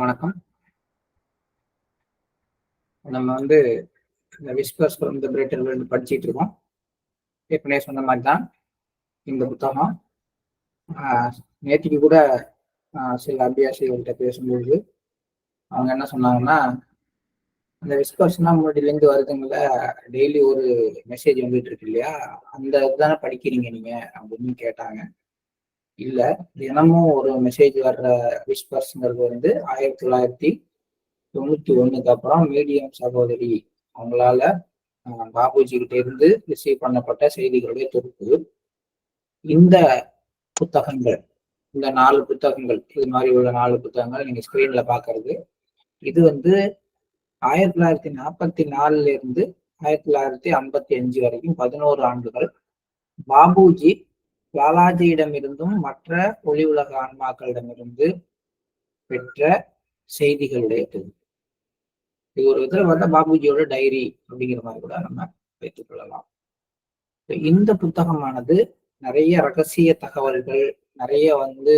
எல்லோருக்கும் வணக்கம். நம்ம வந்து இந்த whispers from the brighter world படிச்சுட்டு இருக்கோம். ஏற்கனவே சொன்ன மாதிரி தான் இந்த புத்தகம். நேற்றுக்கு கூட சில அபியாசிகள்கிட்ட பேசும்போது அவங்க என்ன சொன்னாங்கன்னா, அந்த விஸ்பர்ஸ்னா முன்னாடிலேருந்து வருதுங்கள, டெய்லி ஒரு மெசேஜ் வந்துட்டு இருக்கு இல்லையா, அந்த இதுதானே படிக்கிறீங்க நீங்க அப்படின்னு கேட்டாங்க. இல்ல, தினமும் ஒரு மெசேஜ் வர்ற விஸ்பர்ஸ்ங்கிறது வந்து 1991 அப்புறம் மீடியம் சகோதரி அவங்களால பாபுஜி கிட்ட இருந்து ரிசீவ் பண்ணப்பட்ட செய்திகளுடைய தொகுப்பு. இந்த புத்தகங்கள், இந்த 4 புத்தகங்கள், இது மாதிரி உள்ள 4 புத்தகங்கள் நீங்க ஸ்கிரீன்ல பாக்குறது, இது வந்து 1944 இருந்து 1955 வரைக்கும் 11 ஆண்டுகள் பாபுஜி லாலாஜியிடமிருந்தும் மற்ற ஒளி உலக ஆன்மாக்களிடமிருந்து பெற்ற செய்திகளுடைய தொகுப்பு. இது ஒரு விதத்துல பார்த்தா பாபுஜியோட டைரி அப்படிங்கிற மாதிரி கூட நம்ம வைத்துக் கொள்ளலாம். இந்த புத்தகமானது நிறைய ரகசிய தகவல்கள், நிறைய வந்து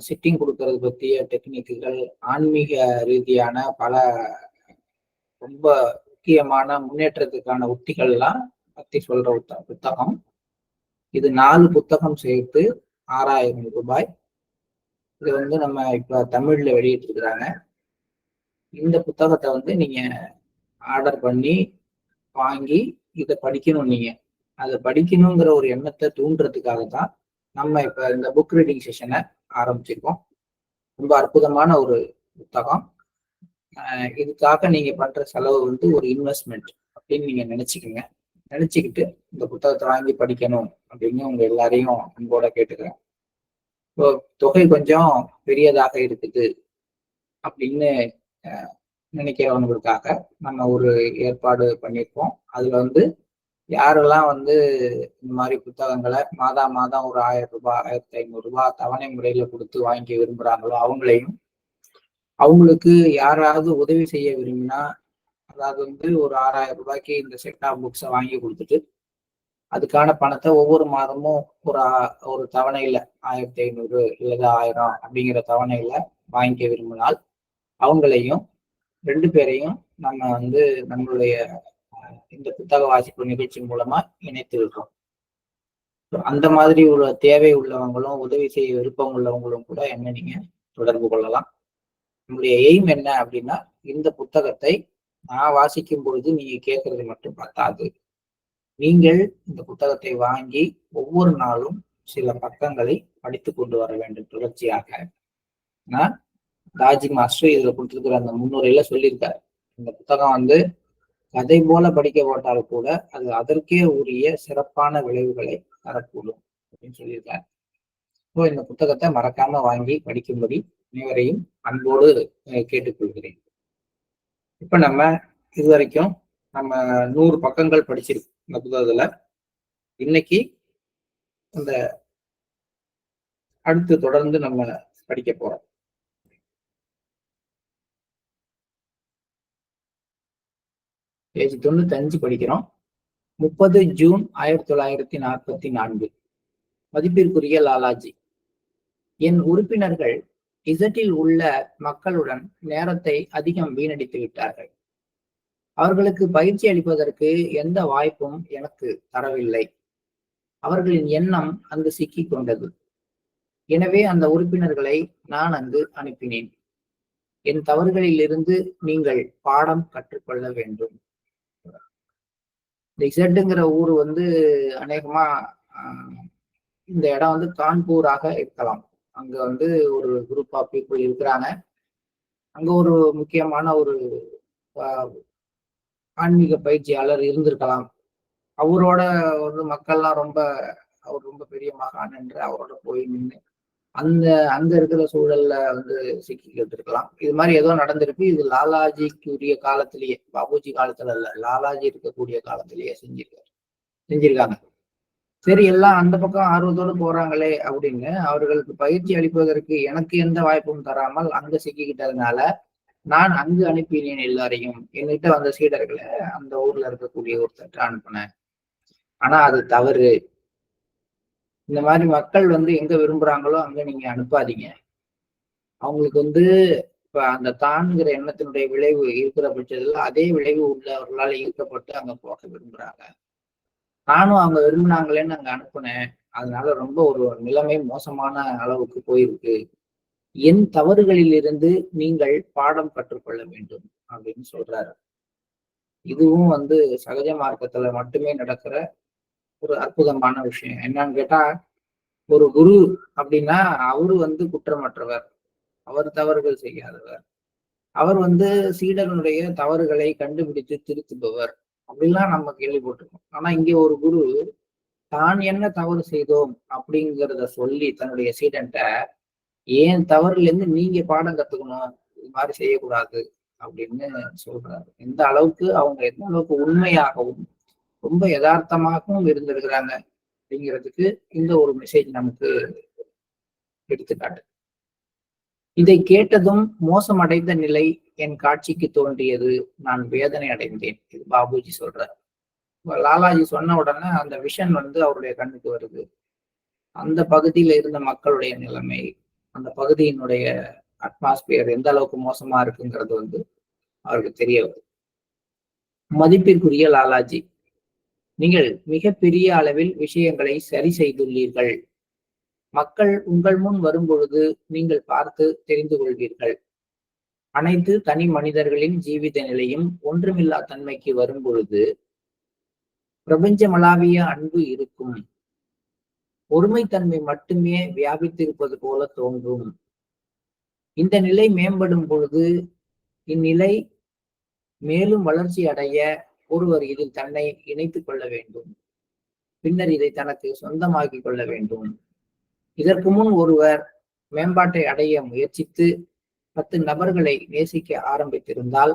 சிட்டிங் கொடுக்கறது பற்றிய டெக்னிக்குகள், ஆன்மீக ரீதியான பல ரொம்ப முக்கியமான முன்னேற்றத்துக்கான உத்திகள்லாம் பத்தி சொல்ற புத்தகம். இது 4 புத்தகம் சேர்த்து 6000 ரூபாய். இது வந்து நம்ம இப்ப தமிழ்ல வெளியிட்டு இருக்கிறாங்க. இந்த புத்தகத்தை வந்து நீங்க ஆர்டர் பண்ணி வாங்கி இதை படிக்கணும். நீங்க அதை படிக்கணுங்கிற ஒரு எண்ணத்தை தூண்டுறதுக்காக தான் நம்ம இப்ப இந்த புக் ரீடிங் செஷனை ஆரம்பிச்சிருக்கோம். ரொம்ப அற்புதமான ஒரு புத்தகம். இதுக்காக நீங்க பண்ற செலவு வந்து ஒரு இன்வெஸ்ட்மெண்ட் அப்படின்னு நீங்க நினைச்சுக்கோங்க. நினைச்சுக்கிட்டு இந்த புத்தகத்தை வாங்கி படிக்கணும் அப்படின்னு உங்க எல்லாரையும் அன்போட கேட்டுக்கிறேன். இப்போ தொகை கொஞ்சம் பெரியதாக இருக்குது அப்படின்னு நினைக்கிறவங்களுக்காக நம்ம ஒரு ஏற்பாடு பண்ணியிருக்கோம். அதுல வந்து யாரெல்லாம் வந்து இந்த மாதிரி புத்தகங்களை மாதம் ஒரு 1000 ரூபாய் 1500 ரூபாய் தவணை முறையில கொடுத்து வாங்கி விரும்புறாங்களோ அவங்களையும், அவங்களுக்கு யாராவது உதவி செய்ய விரும்பினா, அதாவது வந்து ஒரு 6000 ரூபாய்க்கு இந்த செட் ஆஃப் புக்ஸை வாங்கி கொடுத்துட்டு அதுக்கான பணத்தை ஒவ்வொரு மாதமும் ஒரு தவணையில 1500 இல்லது 1000 அப்படிங்கிற தவணையில வாங்கிக்க விரும்பினால் அவங்களையும் 2 பேரையும் நம்ம வந்து நம்மளுடைய இந்த புத்தக வாசிப்பு நிகழ்ச்சி மூலமா இணைத்து விடுறோம். அந்த மாதிரி உள்ள தேவை உள்ளவங்களும் உதவி செய்ய விருப்பம் உள்ளவங்களும் கூட என்ன நீங்க தொடர்பு கொள்ளலாம். நம்முடைய எய்ம் என்ன அப்படின்னா, இந்த புத்தகத்தை நான் வாசிக்கும் பொழுது நீங்க கேட்கறது மட்டும் பத்தாது. நீங்கள் இந்த புத்தகத்தை வாங்கி ஒவ்வொரு நாளும் சில பக்கங்களை படித்து கொண்டு வர வேண்டும் தொடர்ச்சியாக. நான் ராஜி மாஸ்டர் இதுல கொடுத்துருக்கிற அந்த முன்னுரையில சொல்லியிருக்காரு, இந்த புத்தகம் வந்து கதை போல படிக்க போட்டால் கூட அது அதற்கே உரிய சிறப்பான விளைவுகளை தரக்கூடும் அப்படின்னு சொல்லியிருக்காரு. இப்போ இந்த புத்தகத்தை மறக்காம வாங்கி படிக்கும்படி அனைவரையும் அன்போடு கேட்டுக்கொள்கிறேன். இப்ப நம்ம இதுவரைக்கும் நம்ம 100 பக்கங்கள் படிச்சிருக்கோம் இந்த புத்தகத்துல. இன்னைக்கு இந்த அடுத்து தொடர்ந்து நம்ம படிக்க போறோம். பேஜ் 95 படிக்கிறோம். 30 ஜூன் 1944. மதிப்பிற்குரிய லாலாஜி, என் உறுப்பினர்கள் இசட்டில் உள்ள மக்களுடன் நேரத்தை அதிகம் வீணடித்து விட்டார்கள். அவர்களுக்கு பயிற்சி அளிப்பதற்கு எந்த வாய்ப்பும் எனக்கு தரவில்லை. அவர்களின் எண்ணம் அங்கு சிக்கிக் கொண்டது. எனவே அந்த உறுப்பினர்களை நான் அங்கு அனுப்பினேன். என் தவறுகளில் இருந்து நீங்கள் பாடம் கற்றுக்கொள்ள வேண்டும். இந்த இசட்டுங்கிற ஊர் வந்து அநேகமா இந்த இடம் வந்து கான்பூராக இருக்கலாம். அங்க வந்து ஒரு குரூப் ஆஃப் பீப்புள் இருக்கிறாங்க. அங்க ஒரு முக்கியமான ஒரு ஆன்மீக பயிற்சியாளர் இருந்திருக்கலாம். அவரோட வந்து மக்கள்லாம் அவர் ரொம்ப பெரிய மகான் என்று அவரோட போய் நின்று அங்க இருக்கிற சூழல்ல வந்து சிக்கிக்கிட்டு இருக்கலாம். இது மாதிரி ஏதோ நடந்திருக்கு. இது லாலாஜிக்கு உரிய காலத்திலேயே, பாபுஜி காலத்துல இல்ல, லாலாஜி இருக்கக்கூடிய காலத்திலேயே செஞ்சிருக்காங்க. சரி, எல்லாம் அந்த பக்கம் ஆர்வத்தோடு போறாங்களே அப்படின்னு அவர்களுக்கு பயிற்சி அளிப்பதற்கு எனக்கு எந்த வாய்ப்பும் தராமல் அங்க சிக்கிக்கிட்டதுனால நான் அங்கு அனுப்பினேன் எல்லாரையும். என்கிட்ட வந்த சீடர்களை அந்த ஊர்ல இருக்கக்கூடிய ஒருத்தட்ட அனுப்பினேன். ஆனா அது தவறு. இந்த மாதிரி மக்கள் வந்து எங்க விரும்புறாங்களோ அங்க நீங்க அனுப்பாதீங்க. அவங்களுக்கு வந்து இப்ப அந்த தான்ங்கிற எண்ணத்தினுடைய விளைவு இருக்கிற பட்சத்துல அதே விளைவு உள்ளவர்களால் ஈர்க்கப்பட்டு அங்க போக விரும்புறாங்க. நானும் அவங்க விரும்பினாங்களேன்னு அங்க அனுப்புனேன். அதனால ரொம்ப ஒரு நிலைமை மோசமான அளவுக்கு போயிருக்கு. என் தவறுகளில் இருந்து நீங்கள் பாடம் கற்றுக்கொள்ள வேண்டும் அப்படின்னு சொல்றாரு. இதுவும் வந்து சகஜ மார்க்கத்துல மட்டுமே நடக்கிற ஒரு அற்புதமான விஷயம். என்னன்னு கேட்டா, ஒரு குரு அப்படின்னா அவரு வந்து குற்றமற்றவர். அவர் தவறுகள் செய்யாதவர். அவர் வந்து சீடர்களுடைய தவறுகளை கண்டுபிடித்து திருத்துபவர். அப்படிலாம் நம்ம கேள்விப்பட்டிருக்கோம். ஆனா இங்க ஒரு குரு தான் என்ன தவறு செய்தோம் அப்படிங்கிறத சொல்லி தன்னுடைய சீடன்ட்ட ஏன் தவறுல இருந்து நீங்க பாடம் கத்துக்கணும், இது மாதிரி செய்யக்கூடாது அப்படின்னு சொல்றாரு. எந்த அளவுக்கு அவங்க எந்த அளவுக்கு உண்மையாகவும் ரொம்ப யதார்த்தமாகவும் இருந்திருக்கிறாங்க அப்படிங்கிறதுக்கு இந்த ஒரு மெசேஜ் நமக்கு எடுத்துக்காட்டு. இதை கேட்டதும் மோசமடைந்த நிலை என் காட்சிக்கு தோன்றியது. நான் வேதனை அடைந்தேன். இது பாபுஜி சொல்றார். லாலாஜி சொன்ன உடனே அந்த விஷன் வந்து அவருடைய கண்ணுக்கு வருது. அந்த பகுதியில இருந்த மக்களுடைய நிலைமை, அந்த பகுதியினுடைய அட்மாஸ்பியர் எந்த அளவுக்கு மோசமா இருக்குங்கிறது வந்து அவருக்கு தெரிய வருது. மதிப்பிற்குரிய லாலாஜி, நீங்கள் மிகப்பெரிய அளவில் விஷயங்களை சரி செய்துள்ளீர்கள். மக்கள் உங்கள் முன் வரும்பொழுது நீங்கள் பார்த்து தெரிந்து கொள்வீர்கள். அனைத்து தனி மனிதர்களின் ஜீவித நிலையும் ஒன்றுமில்லா தன்மைக்கு வரும் பொழுது பிரபஞ்சமளாவிய அன்பு இருக்கும். ஒருமைத்தன்மை மட்டுமே வியாபித்திருப்பது போல தோன்றும். இந்த நிலை மேம்படும் பொழுது இந்நிலை மேலும் வளர்ச்சி அடைய ஒருவர் இதில் தன்னை இணைத்துக் கொள்ள வேண்டும். பின்னர் இதை தனக்கு சொந்தமாக்கிக் கொள்ள வேண்டும். இதற்கு முன் ஒருவர் மேம்பாட்டை அடைய முயற்சித்து 10 நபர்களை நேசிக்க ஆரம்பித்திருந்தால்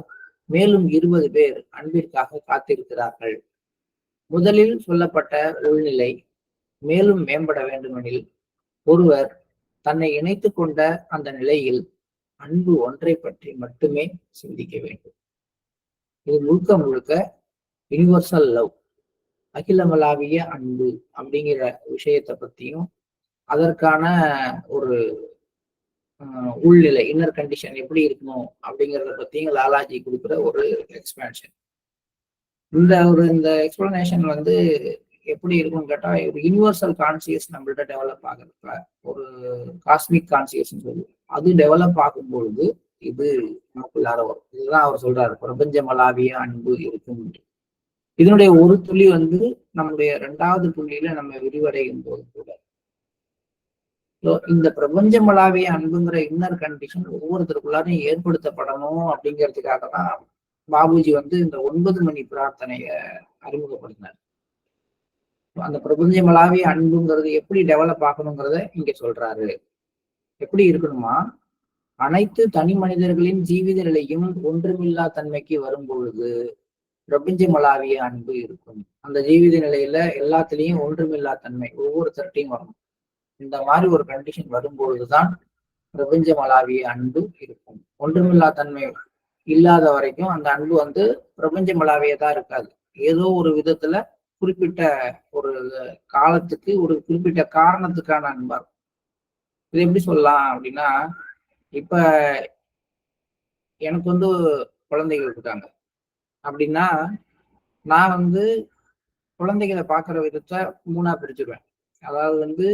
மேலும் 20 பேர் அன்பிற்காக காத்திருக்கிறார்கள். முதலில் சொல்லப்பட்ட உள்நிலை மேலும் மேம்பட வேண்டுமெனில் ஒருவர் தன்னை இணைத்துக் கொண்ட அந்த நிலையில் அன்பு ஒன்றை பற்றி மட்டுமே சிந்திக்க வேண்டும். இது முழுக்க முழுக்க யுனிவர்சல் லவ், அகிலமளாவிய அன்பு அப்படிங்கிற விஷயத்தை பத்தியும் அதற்கான ஒரு உள்நிலை இன்னர் கண்டிஷன் எப்படி இருக்கணும் அப்படிங்கிறத பத்தியும் லாலாஜி கொடுக்குற ஒரு எக்ஸ்பேன்ஷன். இந்த எக்ஸ்பிளனேஷன் வந்து எப்படி இருக்கும்னு கேட்டா ஒரு யுனிவர்சல் கான்சியஸ் நம்மள்ட்ட டெவலப் ஆகுறப்ப ஒரு காஸ்மிக் கான்சியஸ் சொல்லுவோம். அது டெவலப் ஆகும் பொழுது இது நமக்குள்ளார வரும். இதுதான் அவர் சொல்றாரு, பிரபஞ்சமளாவிய அன்பு இருக்கும். இதனுடைய ஒரு துளி வந்து நம்முடைய 2வது புள்ளியில நம்ம விரிவடையும் போது கூட இந்த பிரபஞ்சமளாவிய அன்புங்கிற இன்னர் கண்டிஷன் ஒவ்வொருத்தருக்குள்ளாரையும் ஏற்படுத்தப்படணும் அப்படிங்கிறதுக்காக தான் பாபுஜி வந்து இந்த 9 மணி பிரார்த்தனைய அறிமுகப்படுத்தினார். அந்த பிரபஞ்சமளாவிய அன்புங்கிறது எப்படி டெவலப் ஆகணுங்கிறத இங்க சொல்றாரு. எப்படி இருக்கணுமா, அனைத்து தனி மனிதர்களின் ஜீவித நிலையும் ஒன்றுமில்லா தன்மைக்கு வரும் பொழுது பிரபஞ்சமளாவிய அன்பு இருக்கும். அந்த ஜீவித நிலையில எல்லாத்துலயும் ஒன்றுமில்லா தன்மை ஒவ்வொருத்தர்ட்டையும் வரணும். இந்த மாதிரி ஒரு கண்டிஷன் வரும்பொழுதுதான் பிரபஞ்சமளாவிய அன்பு இருக்கும். ஒன்றுமில்லா தன்மை இல்லாத வரைக்கும் அந்த அன்பு வந்து பிரபஞ்சமளாவியதா இருக்காது. ஏதோ ஒரு விதத்துல குறிப்பிட்ட ஒரு காலத்துக்கு ஒரு குறிப்பிட்ட காரணத்துக்கான அன்பா இருக்கும். இது எப்படி சொல்லலாம் அப்படின்னா, இப்ப எனக்கு வந்து குழந்தைகள் இருக்காங்க அப்படின்னா, நான் வந்து குழந்தைகளை பார்க்குற விதத்தை 3ஆ பிரிச்சிருவேன். அதாவது வந்து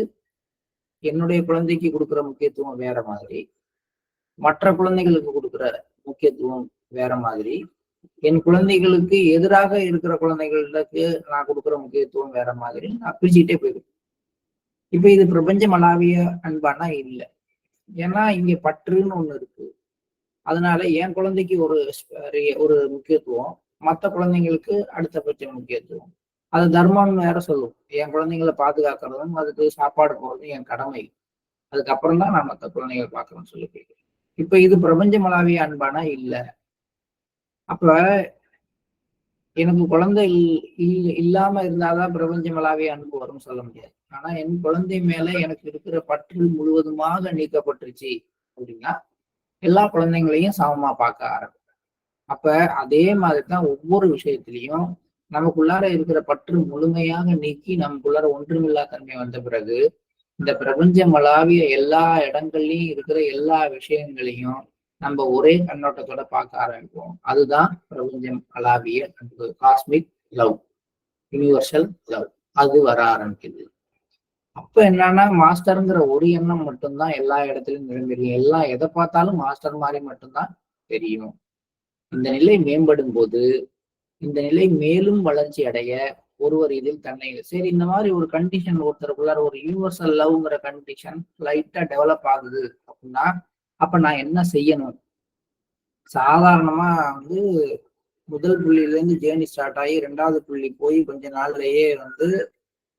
என்னுடைய குழந்தைக்கு கொடுக்குற முக்கியத்துவம் வேற மாதிரி, மற்ற குழந்தைகளுக்கு கொடுக்குற முக்கியத்துவம் வேற மாதிரி, என் குழந்தைகளுக்கு எதிராக இருக்கிற குழந்தைகளுக்கு நான் கொடுக்குற முக்கியத்துவம் வேற மாதிரி நான் பிரிச்சுக்கிட்டே போயிடுவேன். இப்ப இது பிரபஞ்சமளாவிய அன்பானா இல்லை. ஏன்னா இங்க பற்றுன்னு ஒண்ணு இருக்கு. அதனால என் குழந்தைக்கு ஒரு முக்கியத்துவம், மற்ற குழந்தைங்களுக்கு அடுத்தபட்ச முக்கியத்துவம். அது தர்மம்னு வேற சொல்லும். என் குழந்தைங்களை பாதுகாக்கிறதும் அதுக்கு சாப்பாடு போடுறதும் என் கடமை. அதுக்கப்புறம் தான் நான் மற்ற குழந்தைகளை பார்க்கணும்னு சொல்லி கேட்கிறேன். இப்ப இது பிரபஞ்சமளாவிய அன்பானா இல்லை. அப்ப எனக்கு குழந்தை இல்லாம இருந்தாதான் பிரபஞ்சமளாவிய அன்பு வரும்னு சொல்ல முடியாது. ஆனா என் குழந்தை மேல எனக்கு இருக்கிற பற்று முழுவதுமாக நீக்கப்பட்டுருச்சு அப்படின்னா எல்லா குழந்தைங்களையும் சமமா பார்க்க ஆரம்பிக்கும். அப்ப அதே மாதிரிதான் ஒவ்வொரு விஷயத்திலையும் நமக்குள்ளார இருக்கிற பற்று முழுமையாக நீக்கி நமக்குள்ளார ஒன்றுமில்லா தன்மை வந்த பிறகு இந்த பிரபஞ்சமளாவிய எல்லா இடங்கள்லயும் இருக்கிற எல்லா விஷயங்களையும் நம்ம ஒரே கண்ணோட்டத்தோட பார்க்க ஆரம்பிப்போம். அதுதான் பிரபஞ்சம் அளாவிய அன்பு, காஸ்மிக் லவ், யூனிவர்சல் லவ். அது வர ஆரம்பிக்குது. அப்ப என்னன்னா, மாஸ்டருங்கிற ஒரு எண்ணம் மட்டும்தான் எல்லா இடத்துலயும் நிறைந்திருக்கு. எல்லாம் எதை பார்த்தாலும் மாஸ்டர் மாதிரி மட்டும்தான் தெரியும். இந்த நிலை மேம்படும் போது, இந்த நிலை மேலும் வளர்ச்சி அடைய ஒருவர் இதில் தன்னை சரி இந்த மாதிரி ஒரு கண்டிஷன் ஒருத்தருக்குள்ளார ஒரு யூனிவர்சல் லவ்ங்கிற கண்டிஷன் லைட்டா டெவலப் ஆகுது அப்படின்னா, அப்ப நான் என்ன செய்யணும்? சாதாரணமா வந்து முதல் புள்ளியில இருந்து ஜேர்னி ஸ்டார்ட் ஆகி 2வது புள்ளி போய் கொஞ்ச நாள்லயே வந்து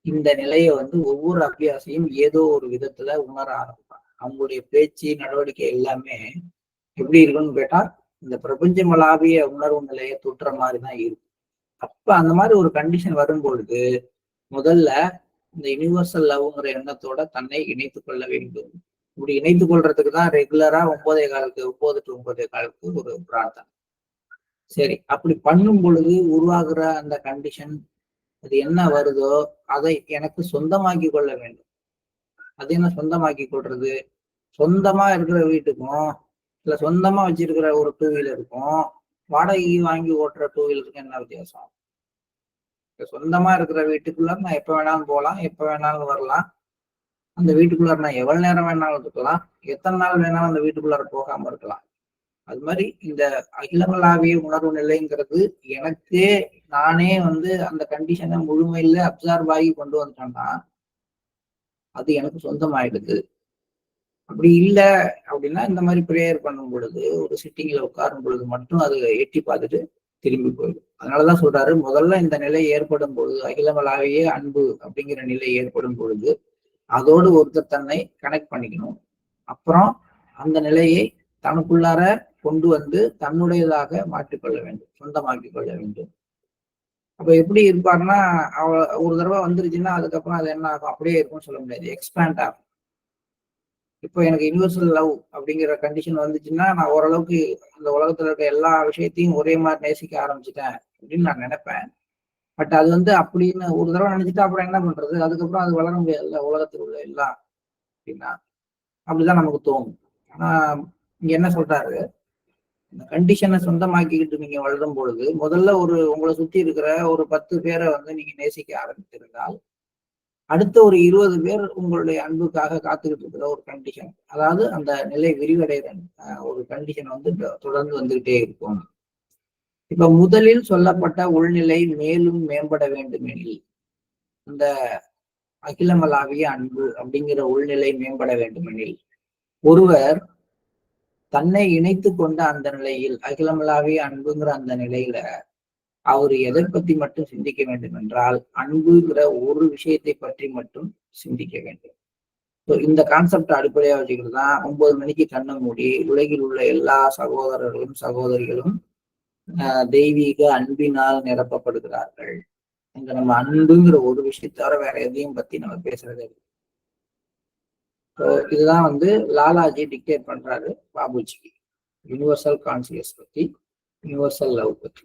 இந்த நிலையை வந்து ஒவ்வொரு அபியாசியும் ஏதோ ஒரு விதத்துல உணர ஆரம்பிப்பாங்க. அவங்களுடைய பேச்சு, நடவடிக்கை எல்லாமே எப்படி இருக்குன்னு கேட்டா, இந்த பிரபஞ்சமளாவிய உணர்வு நிலையை தொட்டுற மாதிரிதான் இருக்கும். அப்ப அந்த மாதிரி ஒரு கண்டிஷன் வரும்பொழுது முதல்ல இந்த யூனிவர்சல் லவ்ங்கிற எண்ணத்தோட தன்னை இணைத்துக் கொள்ள வேண்டும். இப்படி இணைத்துக் கொள்றதுக்கு தான் ரெகுலரா 9 to 9:15 ஒரு பிரார்த்தனை. சரி, அப்படி பண்ணும் பொழுது உருவாகிற அந்த கண்டிஷன் அது என்ன வருதோ அதை எனக்கு சொந்தமாக்கி கொள்ள வேண்டும். அது என்ன சொந்தமாக்கி கொள்றது? சொந்தமா இருக்கிற வீட்டுக்கும் இல்ல சொந்தமா வச்சிருக்கிற ஒரு 2 வீலருக்கும் வாடகைக்கு வாங்கி ஓட்டுற 2 வீலருக்கும் என்ன வித்தியாசம்? சொந்தமா இருக்கிற வீட்டுக்குள்ள நான் எப்ப வேணாலும் போகலாம், எப்ப வேணாலும் வரலாம். அந்த வீட்டுக்குள்ளார நான் எவ்வளவு நேரம் வேணாலும் இருக்கலாம், எத்தனை நாள் வேணாலும் அந்த வீட்டுக்குள்ளார போகாம இருக்கலாம். அது மாதிரி இந்த அகிலங்களாவிய உணர்வு நிலைங்கிறது எனக்கே நானே வந்து அந்த கண்டிஷனை முழுமையில அப்சர்வ் ஆகி கொண்டு வந்துட்டேன்னா அது எனக்கு சொந்தமாயிடுது. அப்படி இல்லை அப்படின்னா இந்த மாதிரி ப்ரேயர் பண்ணும் பொழுது ஒரு சிட்டிங்ல உட்காரும் பொழுது மட்டும் அது எட்டி பார்த்துட்டு திரும்பி போயிடும். அதனாலதான் சொல்றாரு, முதல்ல இந்த நிலை ஏற்படும் பொழுது அகிலங்களாவிய அன்பு அப்படிங்கிற நிலை ஏற்படும் பொழுது அதோடு ஒருத்தர் தன்னை கனெக்ட் பண்ணிக்கணும். அப்புறம் அந்த நிலையை தனக்குள்ளார கொண்டு வந்து தன்னுடையதாக மாற்றிக்கொள்ள வேண்டும், சொந்தமாக்கி கொள்ள வேண்டும். அப்ப எப்படி இருப்பாருன்னா, ஒரு தடவை வந்துருச்சுன்னா அதுக்கப்புறம் அது என்ன ஆகும்? அப்படியே இருக்கும்னு சொல்ல முடியாது, எக்ஸ்பேண்ட் ஆகும். இப்போ எனக்கு யுனிவர்சல் லவ் அப்படிங்கிற கண்டிஷன் வந்துச்சுன்னா நான் ஓரளவுக்கு இந்த உலகத்துல இருக்க எல்லா விஷயத்தையும் ஒரே மாதிரி நேசிக்க ஆரம்பிச்சுட்டேன் அப்படின்னு நான் நினைப்பேன். பட் அது வந்து அப்படின்னு ஒரு தடவை நினைச்சிட்டா அப்புறம் என்ன பண்றது? அதுக்கப்புறம் அது வளர முடியாதுல்ல உலகத்தில் உள்ள எல்லாம் அப்படின்னா. அப்படிதான் நமக்கு தோணும். ஆனா இங்க என்ன சொல்றாரு, இந்த கண்டிஷனை சொந்தமாக்கிக்கிட்டு நீங்க வளரும் பொழுது முதல்ல உங்களை சுத்தி இருக்கிற ஒரு 10 பேரை வந்து நீங்க நேசிக்க ஆரம்பித்திருந்தால் அடுத்த ஒரு 20 பேர் உங்களுடைய அன்புக்காக காத்துக்கிட்டு இருக்கிற ஒரு கண்டிஷன், அதாவது அந்த நிலை விரிவடைகிற ஒரு கண்டிஷன் வந்து தொடர்ந்து வந்துகிட்டே இருக்கும். இப்ப முதலில் சொல்லப்பட்ட உள்நிலை மேலும் மேம்பட வேண்டுமெனில், இந்த அகிலமளாவிய அன்பு அப்படிங்கிற உள்நிலை மேம்பட வேண்டுமெனில் ஒருவர் தன்னை இணைத்து கொண்ட அந்த நிலையில் அகிலமளாவிய அன்புங்கிற அந்த நிலையில அவர் எதை பத்தி மட்டும் சிந்திக்க வேண்டும் என்றால் அன்புங்கிற ஒரு விஷயத்தை பற்றி மட்டும் சிந்திக்க வேண்டும். இந்த கான்செப்ட் அடிப்படையா வச்சுக்கிட்டு தான் 9 மணிக்கு கண்ணை மூடி உலகில் உள்ள எல்லா சகோதரர்களும் சகோதரிகளும் தெய்வீக அன்பினால் நிரப்பப்படுகிறார்கள். இந்த நம்ம அன்புங்கிற ஒரு விஷயத்தோட வேற எதையும் பத்தி நம்ம பேசுறது. இதுதான் வந்து லாலாஜி டிக்டேட் பண்றாரு பாபுஜிக்கு, யூனிவர்சல் கான்சியஸ் பத்தி, யூனிவர்சல் லவ் பத்தி.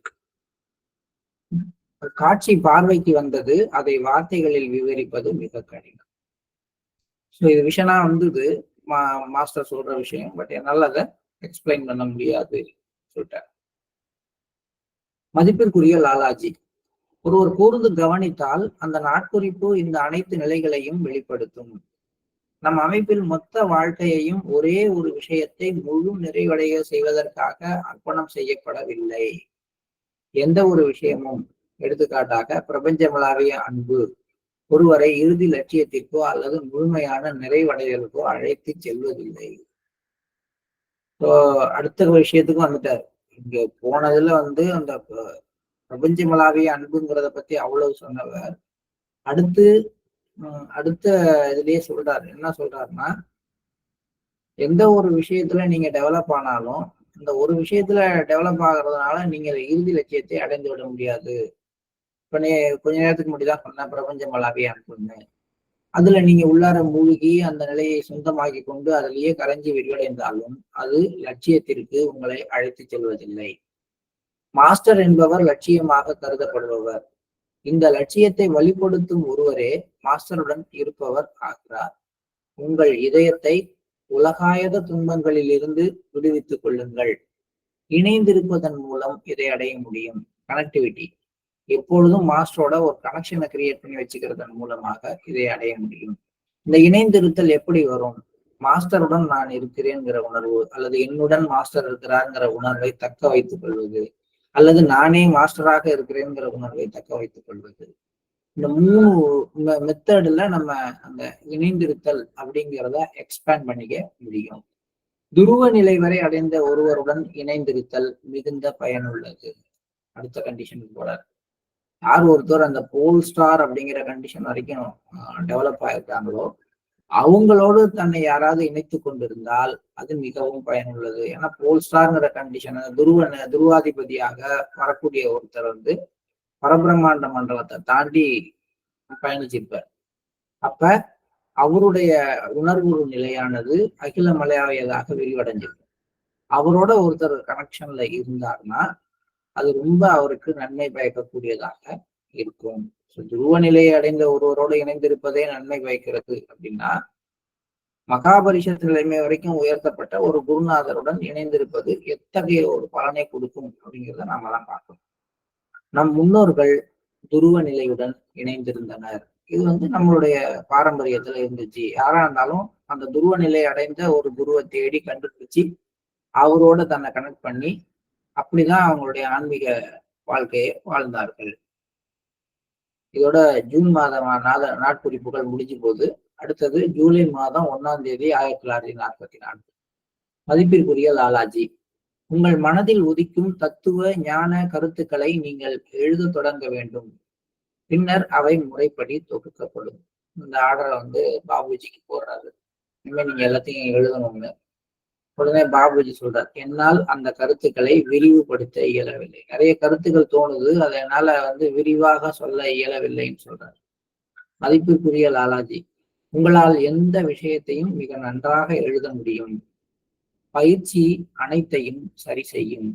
காட்சி பார்வைக்கு வந்தது, அதை வார்த்தைகளில் விவரிப்பது மிக கடினம். ஸோ இது விஷனா வந்தது மாஸ்டர் சொல்ற விஷயம், பட் என்னால அதை எக்ஸ்பிளைன் பண்ண முடியாது சொல்லிட்டார். மதிப்பிற்குரிய லாலாஜி, ஒருவர் கூர்ந்து கவனித்தால் அந்த நாட்குறிப்பு இந்த அனைத்து நிலைகளையும் வெளிப்படுத்தும். நம் அமைப்பில் மொத்த வாழ்க்கையையும் ஒரே ஒரு விஷயத்தை முழு நிறைவடைய செய்வதற்காக அர்ப்பணம் செய்யப்படவில்லை. எந்த ஒரு விஷயமும், எடுத்துக்காட்டாக பிரபஞ்சமளாவிய அன்பு, ஒருவரை இறுதி லட்சியத்திற்கோ அல்லது முழுமையான நிறைவடைதலுக்கோ அழைத்து செல்வதில்லை. அடுத்த விஷயத்துக்கும் வந்துட்டார். இங்க போனதுல வந்து அந்த பிரபஞ்சமளாவிய அன்புங்கிறத பத்தி அவ்வளவு சொன்னவர் அடுத்த இதுலயே சொல்றாரு. என்ன சொல்றாருன்னா, எந்த ஒரு விஷயத்துல நீங்க டெவலப் ஆனாலும் இந்த ஒரு விஷயத்துல டெவலப் ஆகுறதுனால நீங்க இறுதி லட்சியத்தை அடைந்து விட முடியாது. இப்ப கொஞ்ச நேரத்துக்கு முன்னாடிதான் சொன்னேன் பிரபஞ்சமளாவிய அன்புன்னு. அதுல நீங்க உள்ளார மூழ்கி அந்த நிலையை சொந்தமாக்கி கொண்டு அதிலேயே கரைஞ்சி விரிவடைந்தாலும் அது லட்சியத்திற்கு உங்களை அழைத்து செல்வதில்லை. மாஸ்டர் என்பவர் லட்சியமாக கருதப்படுபவர். இந்த லட்சியத்தை வழிபடுத்தும் ஒருவரே மாஸ்டருடன் இருப்பவர் ஆகிறார். உங்கள் இதயத்தை உலகாயத துன்பங்களில் இருந்து விடுவித்துக் கொள்ளுங்கள். இணைந்திருப்பதன் மூலம் இதை அடைய முடியும். கனெக்டிவிட்டி. எப்பொழுதும் மாஸ்டரோட ஒரு கனெக்ஷனை கிரியேட் பண்ணி வச்சுக்கிறதன் மூலமாக இதை அடைய முடியும். இந்த இணைந்திருத்தல் எப்படி வரும்? மாஸ்டருடன் நான் இருக்கிறேங்கிற உணர்வு, அல்லது என்னுடன் மாஸ்டர் இருக்கிறாருங்கிற உணர்வை தக்க வைத்துக் கொள்வது, அல்லது நானே மாஸ்டராக இருக்கிறேங்கிற உணர்வை தக்க வைத்துக் கொள்வது. இந்த 3 மெத்தட்ல நம்ம அந்த இணைந்திருத்தல் அப்படிங்கிறத எக்ஸ்பேண்ட் பண்ணிக்க முடியும். துருவ நிலை வரை அடைந்த ஒருவருடன் இணைந்திருத்தல் மிகுந்த பயனுள்ளது. அடுத்த கண்டிஷன் போல யார் ஒருத்தர் அந்த போல் ஸ்டார் அப்படிங்கிற கண்டிஷன் வரைக்கும் டெவலப் ஆயிருக்காங்களோ அவங்களோடு தன்னை யாராவது இணைத்து கொண்டிருந்தால் அது மிகவும் பயனுள்ளது. ஏன்னா போல் ஸ்டார்ங்கிற கண்டிஷன் துருவாதிபதியாக வரக்கூடிய ஒருத்தர் வந்து பரபிரம்மாண்ட மண்டலத்தை தாண்டி பயணிச்சிருப்பார். அப்ப அவருடைய உணர்வு நிலையானது அகில மலையாளியதாக விரிவடைஞ்சிருக்கும். அவரோட ஒருத்தர் கனெக்ஷன்ல இருந்தார்னா அது ரொம்ப அவருக்கு நன்மை பயக்கக்கூடியதாக இருக்கும். துருவ நிலையை அடைந்த ஒருவரோடு இணைந்திருப்பதே நன்மை பயக்கிறது அப்படின்னா, மகாபரிஷத் நிலைமை வரைக்கும் உயர்த்தப்பட்ட ஒரு குருநாதருடன் இணைந்திருப்பது எத்தகைய ஒரு பலனை கொடுக்கும் அப்படிங்கிறத நாம தான் பார்க்கணும். நம் முன்னோர்கள் துருவ நிலையுடன் இணைந்திருந்தனர். இது வந்து நம்மளுடைய பாரம்பரியத்துல இருந்துச்சு. யாரா இருந்தாலும் அந்த துருவ நிலை அடைந்த ஒரு குருவை தேடி கண்டுபிடிச்சு அவரோட தன்னை கனெக்ட் பண்ணி அப்படிதான் அவங்களுடைய ஆன்மீக வாழ்க்கையை வாழ்ந்தார்கள். இதோட ஜூன் மாதம் நாட்குறிப்புகள் முடிஞ்சு போது அடுத்தது ஜூலை மாதம் 1ஆம் தேதி 1944. மதிப்பிற்குரிய லாலாஜி, உங்கள் மனதில் உதிக்கும் தத்துவ ஞான கருத்துக்களை நீங்கள் எழுத தொடங்க வேண்டும். பின்னர் அவை முறைப்படி தொகுக்கப்படும். இந்த ஆர்டரை வந்து பாபுஜிக்கு போடுறாரு. இனிமே நீங்க எல்லாத்தையும் எழுதணும்னு. உடனே பாபுஜி சொல்றார், என்னால் அந்த கருத்துக்களை விரிவுபடுத்த இயலவில்லை. நிறைய கருத்துக்கள் தோணுது, அதை என்னால வந்து விரிவாக சொல்ல இயலவில்லைன்னு சொல்றார். மதிப்பிற்குரிய லாலாஜி, உங்களால் எந்த விஷயத்தையும் மிக நன்றாக எழுத முடியும். பயிற்சி அனைத்தையும் சரி செய்யும்.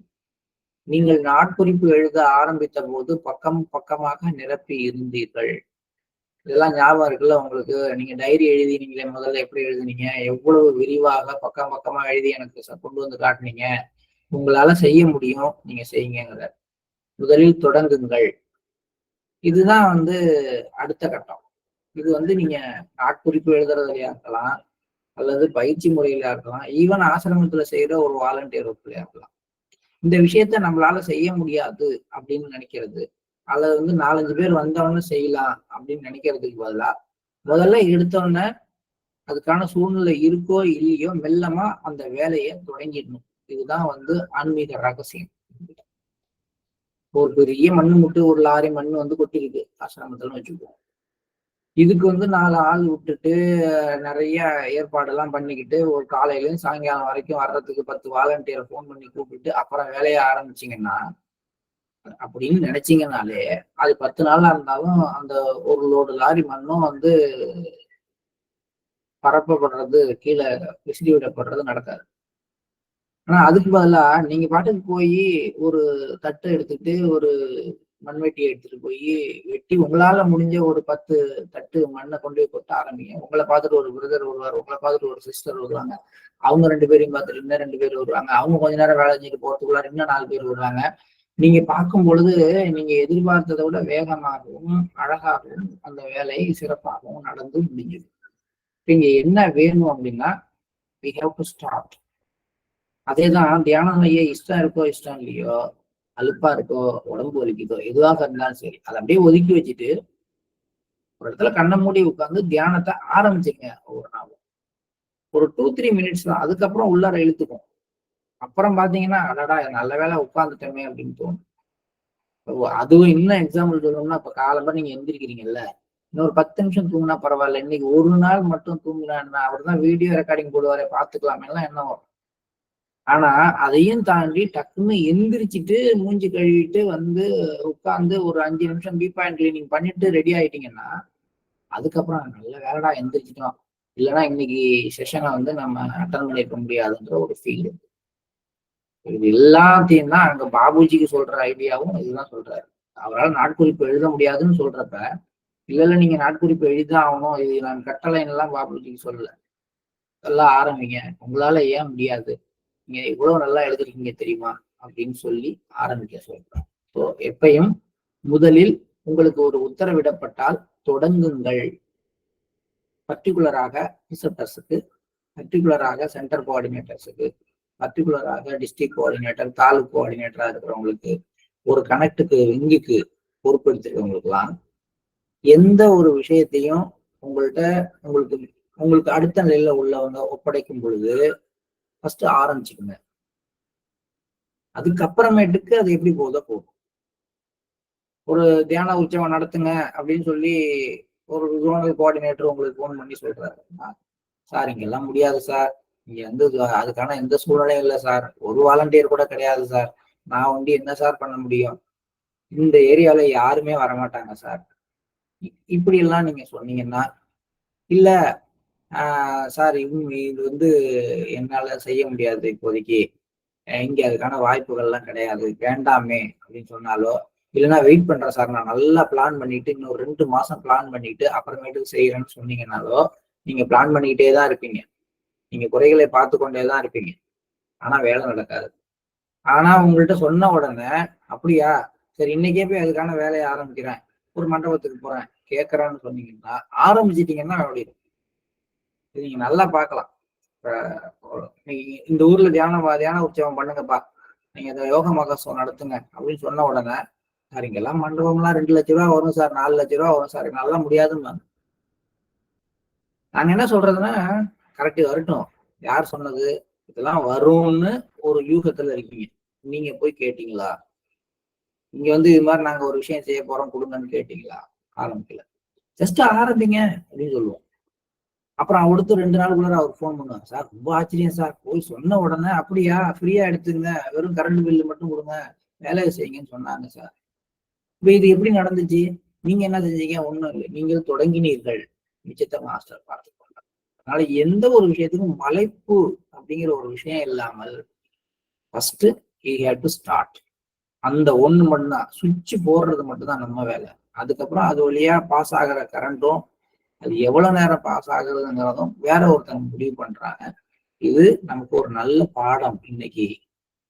நீங்கள் நாட்குறிப்பு எழுத ஆரம்பித்த போது பக்கம் பக்கமாக நிரப்பி இருந்தீர்கள். இதெல்லாம் ஞாபகம் இருக்குல்ல உங்களுக்கு? நீங்க டைரி எழுதினீங்களே, முதல்ல எப்படி எழுதுனீங்க? எவ்வளவு விரிவாக பக்கம் பக்கமா எழுதி எனக்கு கொண்டு வந்து காட்டுனீங்க. உங்களால செய்ய முடியும், நீங்க செய்யுங்கிற. முதலில் தொடங்குங்கள். இதுதான் வந்து அடுத்த கட்டம். இது வந்து நீங்க நாட்குறிப்பு எழுதுறதுலயா இருக்கலாம், அல்லது பயிற்சி முறையில இருக்கலாம், ஈவன் ஆசிரமத்துல செய்யற ஒரு வாலண்டியர் ஒர்க்லயா இருக்கலாம். இந்த விஷயத்த நம்மளால செய்ய முடியாது அப்படின்னு நினைக்கிறது, அல்லது வந்து 4-5 பேர் வந்தவொடனே செய்யலாம் அப்படின்னு நினைக்கிறதுக்கு பதிலா முதல்ல எடுத்தோடனே அதுக்கான சூழ்நிலை இருக்கோ இல்லையோ மெல்லமா அந்த வேலையை தொடங்கிடணும். இதுதான் வந்து ஆன்மீக ரகசியம். ஒரு பெரிய மண்ணு முட்டு ஒரு லாரி மண் வந்து கொட்டிருக்கு ஆசிரமத்துலன்னு வச்சுக்குவோம். இதுக்கு வந்து 4 ஆள் விட்டுட்டு நிறைய ஏற்பாடெல்லாம் பண்ணிக்கிட்டு ஒரு காலையிலேருந்து சாயங்காலம் வரைக்கும் வர்றதுக்கு 10 வாலண்டியரை ஃபோன் பண்ணி கூப்பிட்டு அப்புறம் வேலையை ஆரம்பிச்சிங்கன்னா அப்படின்னு நினைச்சீங்கன்னாலே அது 10 நாளா இருந்தாலும் அந்த ஒரு லோடு லாரி மண்ணும் வந்து பரப்பப்படுறது, கீழே விசிறி விடப்படுறது நடக்காது. ஆனா அதுக்கு பதிலா நீங்க பாட்டுக்கு போய் ஒரு தட்டை எடுத்துட்டு ஒரு மண்வெட்டியை எடுத்துட்டு போய் வெட்டி உங்களால முடிஞ்ச ஒரு 10 தட்டு மண்ணை கொண்டு போய் கொட்ட ஆரம்பிங்க. உங்களை பார்த்துட்டு ஒரு பிரதர் வருவார், உங்களை பார்த்துட்டு ஒரு சிஸ்டர் வருவாங்க, அவங்க 2 பேரையும் பார்த்துட்டு இன்னும் 2 பேர் வருவாங்க, அவங்க கொஞ்ச நேரம் வேலை செஞ்சுட்டு போறதுக்குள்ளார இன்னும் 4 பேர் வருவாங்க. நீங்க பார்க்கும் பொழுது நீங்க எதிர்பார்த்ததை விட வேகமாகவும் அழகாகவும் அந்த வேலை சிறப்பாகவும் நடந்து முடிஞ்சுது. இங்க என்ன வேணும் அப்படின்னா we have to start. அதேதான் தியானம் செய்ய இஷ்டம் இருக்கோ இஷ்டம் இல்லையோ, அலுப்பா இருக்கோ உடம்பு வலிக்குதோ எதுவாக இருந்தாலும் சரி, அதை அப்படியே ஒதுக்கி வச்சுட்டு ஒரு இடத்துல கண்ணை மூடி உட்காந்து தியானத்தை ஆரம்பிச்சுங்க. ஒரு நாள் ஒரு 2-3 மினிட்ஸ் தான். அதுக்கப்புறம் உள்ளார இழுத்துக்கும். அப்புறம் பாத்தீங்கன்னா அடடா நல்ல வேலை உட்காந்துட்டோமே அப்படின்னு தோணும். அதுவும் இன்னும் எக்ஸாம்பிள் சொல்லணும்னா, இப்ப காலம்பரம் நீங்க எந்திரிக்கிறீங்கல்ல, இன்னொரு 10 நிமிஷம் தூங்கினா பரவாயில்ல, இன்னைக்கு ஒரு நாள் மட்டும் தூங்கினா என்ன, அவர் தான் வீடியோ ரெக்கார்டிங் போடுவாரே பாத்துக்கலாமேலாம் என்ன வரும். ஆனா அதையும் தாண்டி டக்குன்னு எந்திரிச்சிட்டு மூஞ்சி கழுவிட்டு வந்து உட்கார்ந்து ஒரு 5 நிமிஷம் பீப் பாயிண்ட் கிளீனிங் பண்ணிட்டு ரெடி ஆயிட்டீங்கன்னா அதுக்கப்புறம் நல்ல வேலைடா எந்திரிச்சிட்டோம், இல்லைன்னா இன்னைக்கு செஷனை வந்து நம்ம அட்டன் பண்ணிருக்க முடியாதுன்ற ஒரு ஃபீல். இது எல்லாத்தையும் தான் அங்க பாபுஜிக்கு சொல்ற ஐடியாவும் இதுதான் சொல்றாரு. அவரால் நாட்குறிப்பு எழுத முடியாதுன்னு சொல்றப்ப, இல்ல நீங்க நாட்குறிப்பு எழுதிதான் ஆகணும், இது நான் கட்டளைன்னு எல்லாம் பாபுஜிக்கு சொல்லல. எல்லாம் ஆரம்பிங்க, உங்களால ஏன் முடியாது, நீங்க இவ்வளவு நல்லா எழுதிருக்கீங்க தெரியுமா அப்படின்னு சொல்லி ஆரம்பிக்க சொல்றேன். ஸோ எப்பயும் முதலில் உங்களுக்கு ஒரு உத்தரவிடப்பட்டால் தொடங்குங்கள். பர்டிகுலராக ரிசப்டர்ஸுக்கு, பர்டிகுலராக சென்டர் கோஆர்டினேட்டர்ஸுக்கு, பர்டிகுலராக டிஸ்ட்ரிக்ட் கோஆர்டினேட்டர், தாலுக் கோஆர்டினேட்டரா இருக்கிறவங்களுக்கு, ஒரு கனெக்டுக்கு விங்குக்கு பொறுப்பெடுத்திருக்கவங்களுக்குலாம் எந்த ஒரு விஷயத்தையும் உங்கள்கிட்ட உங்களுக்கு உங்களுக்கு அடுத்த நிலையில உள்ளவங்க ஒப்படைக்கும் பொழுது ஃபர்ஸ்ட் ஆரம்பிச்சுக்குங்க. அதுக்கப்புறமேட்டுக்கு அது எப்படி போதோ போகும். ஒரு தியான உற்சவம் நடத்துங்க அப்படின்னு சொல்லி ஒரு ஜோனல் கோஆர்டினேட்டர் உங்களுக்கு ஃபோன் பண்ணி சொல்றாரு, சார் இங்கெல்லாம் முடியாது சார், இங்க வந்து அதுக்கான எந்த சூழ்நிலையும் இல்லை சார், ஒரு வாலண்டியர் கூட கிடையாது சார், நான் வந்து என்ன சார் பண்ண முடியும், இந்த ஏரியால யாருமே வரமாட்டாங்க சார், இப்படி எல்லாம் நீங்க சொன்னீங்கன்னா, இல்ல சார் இது வந்து என்னால செய்ய முடியாது இப்போதைக்கு, இங்க அதுக்கான வாய்ப்புகள்லாம் கிடையாது, வேண்டாமே அப்படின்னு சொன்னாலோ, இல்லைன்னா வெயிட் பண்றேன் சார், நான் நல்லா பிளான் பண்ணிட்டு இன்னொரு 2 மாசம் பிளான் பண்ணிட்டு அப்புறமேட்டுக்கு செய்யறேன்னு சொன்னீங்கன்னாலோ, நீங்க பிளான் பண்ணிக்கிட்டே தான் இருப்பீங்க, நீங்க குறைகளை பார்த்து கொண்டே தான் இருப்பீங்க, ஆனா வேலை நடக்காது. ஆனா உங்கள்கிட்ட சொன்ன உடனே, அப்படியா சரி இன்னைக்கே போய் அதுக்கான வேலையை ஆரம்பிக்கிறேன், ஒரு மண்டபத்துக்கு போறேன் கேட்கறான்னு சொன்னீங்கன்னா, ஆரம்பிச்சிட்டீங்கன்னா அப்படி நீங்க நல்லா பார்க்கலாம். இந்த ஊர்ல தியான உற்சவம் பண்ணுங்கப்பா, நீங்க இந்த யோக மகோத்சவம் நடத்துங்க அப்படின்னு சொன்ன உடனே, சார் இங்கெல்லாம் மண்டபம்லாம் 2 லட்ச ரூபா வரும் சார், 4 லட்ச ரூபா வரும் சார், நல்லா முடியாதுன்னு நாங்க என்ன சொல்றதுன்னா, கரெக்ட் வரட்டும், யார் சொன்னது இதெல்லாம் வரும்னு ஒரு யூகத்துல இருக்கீங்க, நீங்க போய் கேட்டீங்களா, இங்க வந்து இது மாதிரி நாங்க ஒரு விஷயம் செய்ய போறோம் கொடுங்கன்னு கேட்டீங்களா, ஆரம்பிக்கல. ஜஸ்ட் ஆரம்பிங்க அப்படின்னு சொல்லுவோம். அப்புறம் அடுத்து 2 நாளுக்குள்ள அவர் ஃபோன் பண்ணுவாங்க, சார் ரொம்ப ஆச்சரியம் சார், போய் சொன்ன உடனே அப்படியா ஃப்ரீயா எடுத்துங்க, வெறும் கரண்ட் பில்லு மட்டும் கொடுங்க, வேலையை செய்யுங்கன்னு சொன்னாங்க சார். இப்ப இது எப்படி நடந்துச்சு, நீங்க என்ன செஞ்சீங்க, ஒண்ணும் இல்லை, நீங்கள் தொடங்கினீர்கள், மிச்சத்தை மாஸ்டர் பார்த்து கொண்டார். அதனால எந்த ஒரு விஷயத்துக்கும் மலைப்பு அப்படிங்கிற ஒரு விஷயம் இல்லாமல் first you have to start. அந்த ஒண்ணு மட்டும்தான், சுவிட்ச் போடுறது மட்டும்தான் நம்ம வேலை. அதுக்கப்புறம் அது வழியா பாஸ் ஆகிற கரண்ட்டும் அது எவ்வளவு நேரம் பாஸ் ஆகுறதுங்கிறதும் வேற ஒருத்தவங்க முடிவு பண்றாங்க. இது நமக்கு ஒரு நல்ல பாடம் இன்னைக்கு.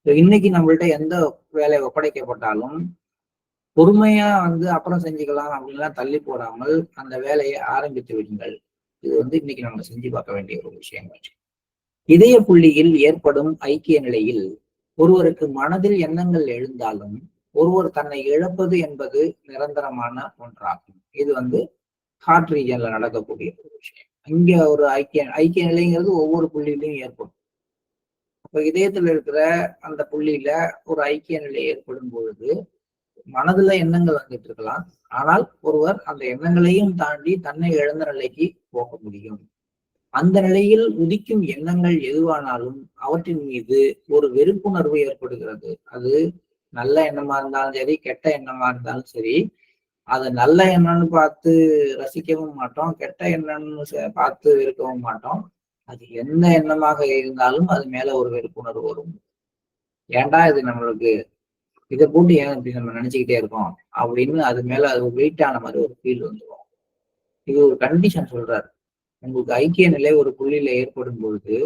இன்னைக்கு நம்மள்ட்ட எந்த வேலை ஒப்படைக்கப்பட்டாலும் பொறுமையா வந்து அப்புறம் செஞ்சுக்கலாம் அப்படின்லாம் தள்ளி போடாமல் அந்த வேலையை ஆரம்பித்து விடுங்கள். இது வந்து இன்னைக்கு நம்ம செஞ்சு பார்க்க வேண்டிய ஒரு விஷயம். இதய புள்ளியில் ஏற்படும் ஐக்கிய நிலையில் ஒருவருக்கு மனதில் எண்ணங்கள் எழுந்தாலும் ஒருவர் தன்னை இழப்பது என்பது நிரந்தரமான ஒன்றாகும். இது வந்து ஹார்ட் ரீஜன்ல நடக்கக்கூடிய ஒரு விஷயம். இங்க ஒரு ஐக்கிய நிலைங்கிறது ஒவ்வொரு புள்ளியிலையும் ஏற்படும். அப்ப இதயத்துல இருக்கிற அந்த புள்ளியில ஒரு ஐக்கிய நிலை ஏற்படும் பொழுது மனதுல எண்ணங்கள் வந்துட்டு இருக்கலாம், ஆனால் ஒருவர் அந்த எண்ணங்களையும் தாண்டி தன்னை இழந்த நிலைக்கு போக முடியும். அந்த நிலையில் உதிக்கும் எண்ணங்கள் எதுவானாலும் அவற்றின் மீது ஒரு வெறுப்புணர்வு ஏற்படுகிறது. அது நல்ல எண்ணமா இருந்தாலும் சரி, கெட்ட எண்ணமா இருந்தாலும் சரி, அதை நல்ல எண்ணம்னு பார்த்து ரசிக்கவும் மாட்டோம், கெட்ட எண்ணம்னு பார்த்து வெறுக்கவும் மாட்டோம். அது எந்த எண்ணமாக இருந்தாலும் அது மேல ஒரு வெறுப்புணர்வு வரும். ஏன்டா இது நம்மளுக்கு இதை போட்டு ஏன் இப்படி நம்ம நினைச்சுக்கிட்டே இருக்கோம் அப்படின்னு அது மேல அது வெயிட்டான மாதிரி ஒரு ஃபீல் வந்துடும். இது ஒரு கண்டிஷன் சொல்றாரு. உங்களுக்கு ஐக்கிய நிலை ஒரு புள்ளியில ஏற்படும் பொழுது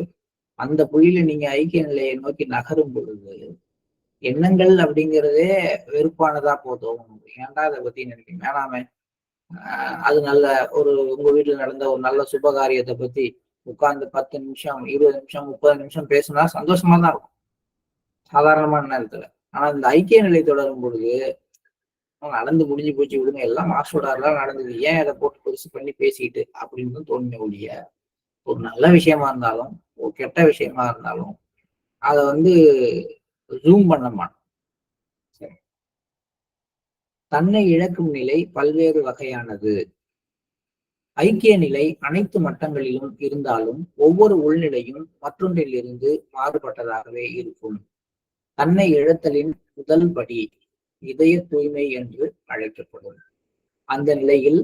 அந்த புள்ளியில நீங்க ஐக்கிய நிலையை நோக்கி நகரும் பொழுது எண்ணங்கள் அப்படிங்கிறதே வெறுப்பானதா போதும். ஏன்டா அதை பத்தி நினைக்க வேணாமே, அது நல்ல ஒரு உங்க வீட்டுல நடந்த ஒரு நல்ல சுபகாரியத்தை பத்தி உட்கார்ந்து 10 நிமிஷம் 20 நிமிஷம் 30 நிமிஷம் பேசினா சந்தோஷமா தான் இருக்கும் சாதாரணமான நேரத்துல. ஆனா இந்த ஐக்கிய நிலை தொடரும் பொழுது நடந்து முடிஞ்சு போச்சு விடுங்க, எல்லாம் மாசோடாரெல்லாம் நடந்தது, ஏன் அதை போட்டு பெருசு பண்ணி பேசிக்கிட்டு அப்படின்னு தோணுமே ஒழிய, ஒரு நல்ல விஷயமா இருந்தாலும் ஒரு கெட்ட விஷயமா இருந்தாலும் அதை வந்து ஜூம் பண்ண மாட்டோம். தன்னை இழக்கும் நிலை பல்வேறு வகையானது. ஐக்கிய நிலை அனைத்து மட்டங்களிலும் இருந்தாலும் ஒவ்வொரு உள்நிலையும் மற்றொன்றிலிருந்து மாறுபட்டதாகவே இருக்கும். தன்னை இழத்தலின் முதல் படி இதய தூய்மை என்று அழைக்கப்படும். அந்த நிலையில்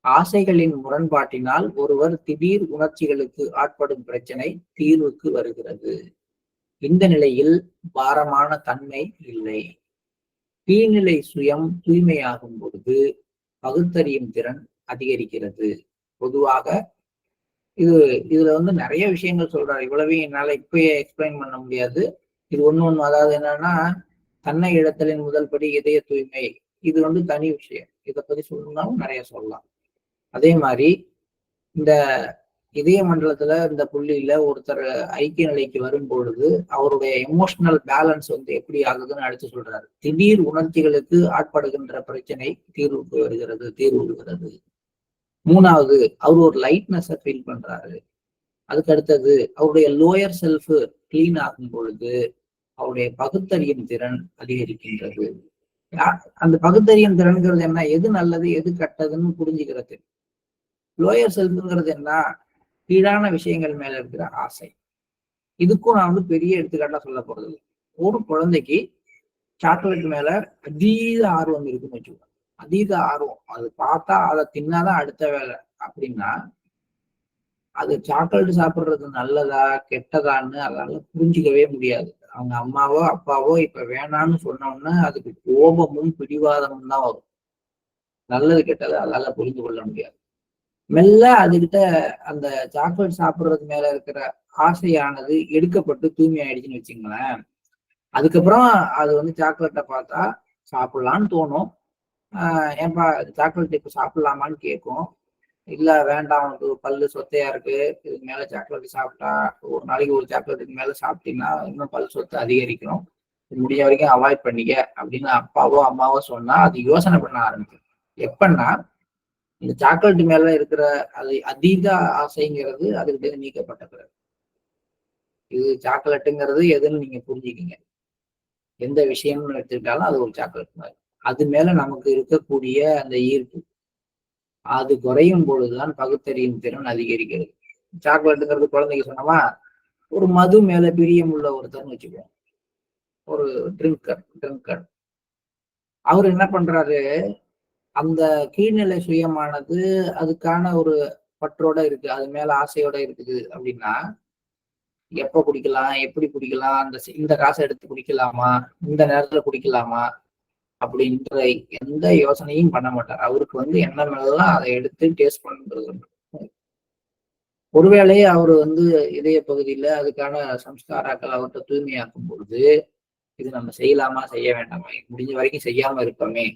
ஆசைகளின் முரண்பாட்டினால் ஒருவர் திடீர் உணர்ச்சிகளுக்கு ஆட்படும் பிரச்சனை தீர்வுக்கு வருகிறது. இந்த நிலையில் பாரமான தன்மை இல்லை. கீழ்நிலை சுயம் தூய்மையாகும் பொழுது பகுத்தறியும் திறன் அதிகரிக்கிறது. பொதுவாக இது இதுல வந்து நிறைய விஷயங்கள் சொல்றாரு. இவ்வளவையும் என்னால இப்பயே எக்ஸ்பிளைன் பண்ண முடியாது. இது ஒண்ணு அதாவது என்னன்னா, தன்னை இழத்தலின் முதல் படி இதய தூய்மை. இது வந்து தனி விஷயம். இதை பத்தி சொல்லணும்னாலும் நிறைய சொல்லலாம். அதே மாதிரி இந்த இதய மண்டலத்துல இந்த புள்ளியில ஒருத்தர் ஐக்கிய நிலைக்கு வரும் பொழுது அவருடைய எமோஷனல் பேலன்ஸ் வந்து எப்படி ஆகுதுன்னு அடுத்து சொல்றாரு. திடீர் உணர்ச்சிகளுக்கு ஆட்படுகின்ற பிரச்சனை தீர்வுக்கு வருகிறது, தீர்வு வருகிறது. மூணாவது, அவர் ஒரு லைட்னஸை ஃபீல் பண்றாரு. அதுக்கு அடுத்தது அவருடைய லோயர் செல்ஃப் கிளீன் ஆகும் பொழுது அவருடைய பகுத்தறியும் திறன் அதிகரிக்கின்றது. அந்த பகுத்தறியும் திறன்கிறது என்ன, எது நல்லது எது கெட்டதுன்னு புரிஞ்சுக்கிறது. லோயர் செல்ஃப்ங்கிறது என்ன, கீழான விஷயங்கள் மேல இருக்கிற ஆசை. இதுக்கும் நான் வந்து பெரிய எடுத்துக்காட்டா சொல்ல போறது இல்லை. ஒரு குழந்தைக்கு சாக்லேட் மேல அதீத ஆர்வம் இருக்குன்னு வச்சுக்கோங்க. அதீத ஆர்வம், அது பார்த்தா அதை தின்னாதான் அடுத்த வேலை அப்படின்னா, அது சாக்லேட் சாப்பிடுறது நல்லதா கெட்டதான்னு அதனால புரிஞ்சிக்கவே முடியாது. அவங்க அம்மாவோ அப்பாவோ இப்ப வேணான்னு சொன்னோம்னா அதுக்கு கோபமும் பிடிவாதமும் தான் வரும். நல்லது கெட்டது அதால புரிந்து கொள்ள முடியாது. மெல்ல அதுகிட்ட அந்த சாக்லேட் சாப்பிடுறது மேல இருக்கிற ஆசையானது எடுக்கப்பட்டு தூய்மை ஆயிடுச்சுன்னு வச்சுங்களேன். அதுக்கப்புறம் அது வந்து சாக்லேட்டை பார்த்தா சாப்பிடலான்னு தோணும். ஏன்பா சாக்லேட் இப்ப சாப்பிடலாமான்னு கேட்கும். இல்ல வேண்டாம், உனக்கு பல்லு சொத்தையா இருக்கு, இதுக்கு மேல சாக்லேட் சாப்பிட்டா ஒரு நாளைக்கு ஒரு சாக்லேட்டுக்கு மேல சாப்பிட்டீங்கன்னா இன்னும் பல் சொத்து அதிகரிக்கணும், முடிய வரைக்கும் அவாய்ட் பண்ணிக்க அப்படின்னு அப்பாவோ அம்மாவோ சொன்னா அது யோசனை பண்ண ஆரம்பிக்கும். எப்பன்னா இந்த சாக்லேட் மேல இருக்கிற அது அதீத ஆசைங்கிறது அதுக்கிட்ட நீக்கப்பட்ட பிறகு. இது சாக்லேட்டுங்கிறது எதுன்னு நீங்க புரிஞ்சுக்கிங்க. எந்த விஷயம்னு எடுத்துக்கிட்டாலும் அது ஒரு சாக்லேட் மாதிரி. அது மேல நமக்கு இருக்கக்கூடிய அந்த ஈர்ப்பு அது குறையும் பொழுதுதான் பகுத்தறியும் திறன் அதிகரிக்கிறது. சாக்லேட்டுங்கிறது குழந்தைக்கு சொன்னோமா, ஒரு மது மேல பிரியம் உள்ள ஒருத்தர்னு வச்சுக்குவோம், ஒரு ட்ரிங்கர். அவர் என்ன பண்றாரு, அந்த கீழ்நிலை சுயமானது அதுக்கான ஒரு பற்றோட இருக்கு, அது மேல ஆசையோட இருக்குது அப்படின்னா, எப்ப குடிக்கலாம், எப்படி குடிக்கலாம், இந்த காசை எடுத்து குடிக்கலாமா, இந்த நேரத்துல குடிக்கலாமா அப்படின்ற எந்த யோசனையும் பண்ண மாட்டார். அவருக்கு வந்து எண்ணமெல்லாம் அதை எடுத்து டேஸ்ட் பண்றது. ஒருவேளை அவர் வந்து இதய பகுதியில அதுக்கான சம்ஸ்காராக்கள் அவர்கிட்ட தூய்மையாக்கும் பொழுது இது நம்ம செய்யலாமா செய்ய வேண்டாமா, முடிஞ்ச வரைக்கும் செய்யாம இருப்போமே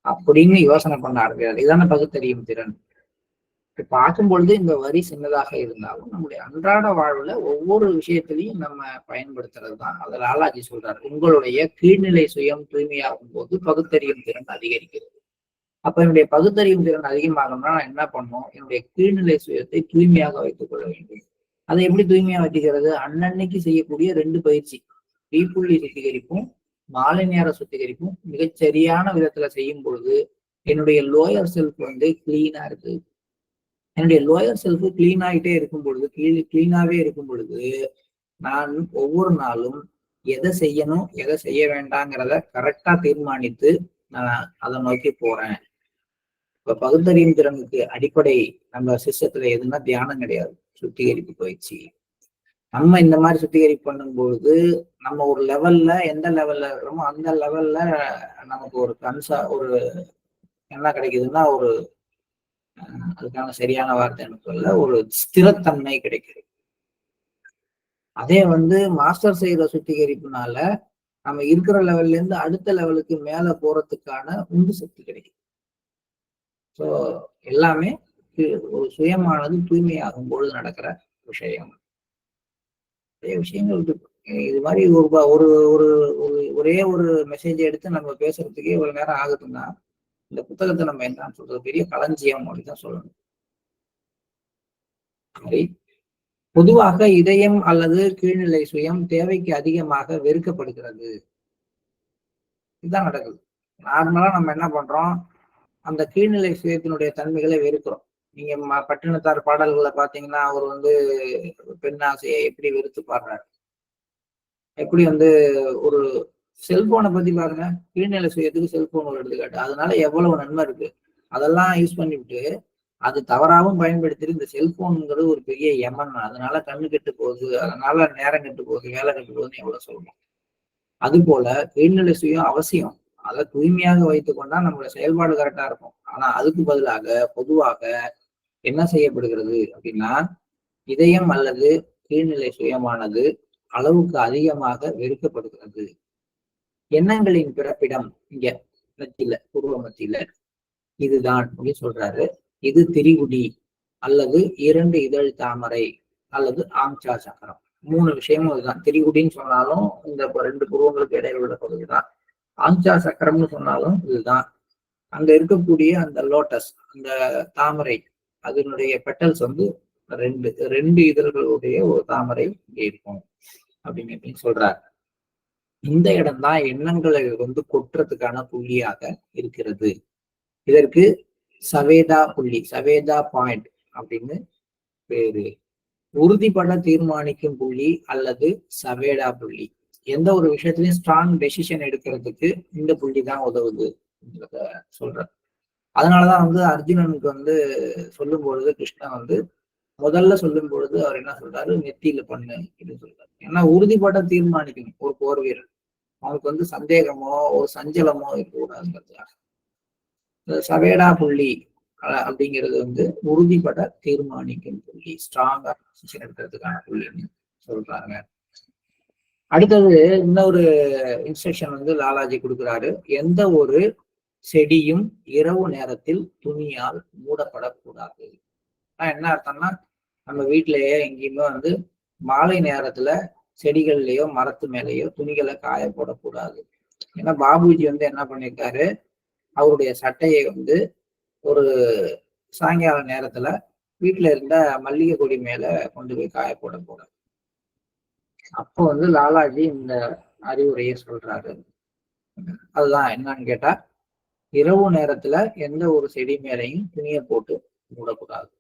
அப்படின்னு யோசனை பண்ண ஆரம்பிக்கிறார். இதான பகுத்தறியும் திறன். பார்க்கும் பொழுது இந்த வரி சின்னதாக இருந்தாலும் நம்முடைய அன்றாட வாழ்வுல ஒவ்வொரு விஷயத்திலையும் நம்ம பயன்படுத்துறது தான். அதில் ஆலாஜி சொல்றாரு, உங்களுடைய கீழ்நிலை சுயம் தூய்மையாகும் போது பகுத்தறியும் திறன் அதிகரிக்கிறது. அப்ப என்னுடைய பகுத்தறியும் திறன் அதிகமாகணும்னா நான் என்ன பண்ணும், என்னுடைய கீழ்நிலை சுயத்தை தூய்மையாக வைத்துக் கொள்ள வேண்டும். அதை எப்படி தூய்மையா வச்சுக்கிறது, அன்னன்னைக்கு செய்யக்கூடிய 2 பயிற்சி, தீப்புள்ளி சுத்திகரிப்பும் மாலை நேர சுத்திகரிப்பும் மிகச்சரியான விதத்துல செய்யும் பொழுது என்னுடைய லோயர் செல்ஃப் வந்து கிளீனா இருக்கு. என்னுடைய லோயர் செல்ஃப் கிளீன் ஆகிட்டே இருக்கும் பொழுது, கிளீனாவே இருக்கும் பொழுது நான் ஒவ்வொரு நாளும் எதை செய்யணும் எதை செய்ய வேண்டாங்கிறத கரெக்டா தீர்மானித்து நான் அதை நோக்கி போறேன். இப்ப பகுத்தறியும் திறனுக்கு அடிப்படை நம்ம சிஸ்டத்துல எதுனா தியானம் கிடையாது, சுத்திகரிப்பு பயிற்சி. நம்ம இந்த மாதிரி சுத்திகரிப்பு பண்ணும்பொழுது நம்ம ஒரு லெவல்ல எந்த லெவல்ல இருக்கிறோமோ அந்த லெவல்ல நமக்கு ஒரு ஒரு என்ன கிடைக்குதுன்னா, ஒரு அதுக்கான சரியான வார்த்தை எனக்கு சொல்ல, ஒரு ஸ்திரத்தன்மை கிடைக்குது. அதே வந்து மாஸ்டர் செய்யற சுத்திகரிப்புனால நம்ம இருக்கிற லெவல்ல இருந்து அடுத்த லெவலுக்கு மேல போறதுக்கான உந்து சக்தி கிடைக்கும். ஸோ எல்லாமே ஒரு சுயமானது தூய்மையாகும் பொழுது நடக்கிற விஷயம். நிறைய விஷயங்கள் இருக்கு. இது மாதிரி ஒரு ஒரு ஒரே ஒரு மெசேஜ் எடுத்து நம்ம பேசுறதுக்கே ஒரு நேரம் ஆகுதுன்னா இந்த புத்தகத்தை நம்ம என்னன்னு சொல்றது, பெரிய களஞ்சியம் அப்படின்னு தான் சொல்லணும். சரி, பொதுவாக இதயம் அல்லது கீழ்நிலை சுயம் தேவைக்கு அதிகமாக வெறுக்கப்படுகிறது. இதுதான் நடக்குது. நார்மலா நம்ம என்ன பண்றோம், அந்த கீழ்நிலை சுயத்தினுடைய தன்மைகளை வெறுக்கிறோம். நீங்க பட்டினத்தார் பாடல்களை பாத்தீங்கன்னா அவர் வந்து பெண் ஆசையை எப்படி வெறுத்து பாடுறாரு, எப்படி வந்து ஒரு செல்போனை பத்தி பாருங்க, கீழ்நிலை சுயத்துக்கு செல்போன் ஒரு எடுத்துக்காட்டு. அதனால எவ்வளவு நன்மை இருக்கு, அதெல்லாம் யூஸ் பண்ணிவிட்டு அது தவறாகவும் பயன்படுத்திட்டு இந்த செல்போனுங்கிறது ஒரு பெரிய யமன், அதனால கண்ணு கெட்டு போகுது, அதனால நேரம் கெட்டு போகுது, வேலை கெட்டு போகுதுன்னு எவ்வளவு சொல்லணும். அது போல கீழ்நிலை சுயம் அவசியம், அதை தூய்மையாக வைத்துக் கொண்டா நம்மளோட செயல்பாடு கரெக்டா இருக்கும். ஆனா அதுக்கு பதிலாக பொதுவாக என்ன செய்யப்படுகிறது அப்படின்னா, இதயம் அல்லது கீழ்நிலை சுயமானது அளவுக்கு அதிகமாக வெறுக்கப்படுகிறது. எண்ணங்களின் பிறப்பிடம் இங்க மத்தியில, பூர்வ மத்தியில இதுதான் அப்படின்னு சொல்றாரு. இது திரிகுடி அல்லது 2 இதழ் தாமரை அல்லது ஆங்சா சக்கரம். 3 விஷயமும் இதுதான். திரிகுடின்னு சொன்னாலும் இந்த 2 புருவங்களுக்கு இடையில உள்ள பகுதிதான். ஆங்சா சக்கரம்னு சொன்னாலும் இதுதான். அங்க இருக்கக்கூடிய அந்த லோட்டஸ், அந்த தாமரை, அதனுடைய பெட்டல்ஸ் வந்து 2 இதழ்களுடைய ஒரு தாமரை இங்கே இருக்கும் அப்படின்னு சொல்றாரு. இந்த இடம் தான் எண்ணங்களை வந்து கொட்டுறதுக்கான புள்ளியாக இருக்கிறது. இதற்கு சவேதா புள்ளி, சவேதா பாயிண்ட் அப்படின்னு பேரு. உறுதிப்பட தீர்மானிக்கும் புள்ளி அல்லது சவேடா புள்ளி. எந்த ஒரு விஷயத்திலையும் ஸ்ட்ராங் டெசிஷன் எடுக்கிறதுக்கு இந்த புள்ளி தான் உதவுது சொல்றாரு. அதனாலதான் வந்து அர்ஜுனனுக்கு வந்து சொல்லும் பொழுது கிருஷ்ணன் வந்து முதல்ல சொல்லும் பொழுது அவர் என்ன சொல்றாரு, நெத்தியில பண்ணு அப்படின்னு சொல்றாரு. ஏன்னா உறுதிப்பட தீர்மானிக்கணும் ஒரு போர் வீரர். அவனுக்கு வந்து சந்தேகமோ ஒரு சஞ்சலமோ இருக்கக்கூடாதுங்கிறதுக்காக சவேடா புள்ளி அப்படிங்கிறது வந்து உறுதிப்பட தீர்மானிக்கும் புள்ளி, ஸ்ட்ராங்கா டிசிஷன் எடுக்கிறதுக்கான புள்ளின்னு சொல்றாங்க. அடுத்தது இன்னொரு இன்ஸ்ட்ரக்ஷன் வந்து லாலாஜி கொடுக்குறாரு. எந்த ஒரு செடியும் இரவு நேரத்தில் துணியால் மூடப்படக்கூடாது. என்ன அர்த்தம்னா, நம்ம வீட்டிலேயே எங்கேயுமே வந்து மாலை நேரத்துல செடிகள்லயோ மரத்து மேலேயோ துணிகளை காய போடக்கூடாது. ஏன்னா பாபுஜி வந்து என்ன பண்ணிருக்காரு, அவருடைய சட்டையை வந்து ஒரு சாயங்கால நேரத்துல வீட்டுல இருந்த மல்லிகை கொடி மேல கொண்டு போய் காய போட போறாரு. அப்போ வந்து லாலாஜி இந்த அறிவுரையை சொல்றாரு. அதுதான் என்னன்னு கேட்டா, இரவு நேரத்துல எந்த ஒரு செடி மேலையும் துணியை போட்டு மூடக்கூடாது.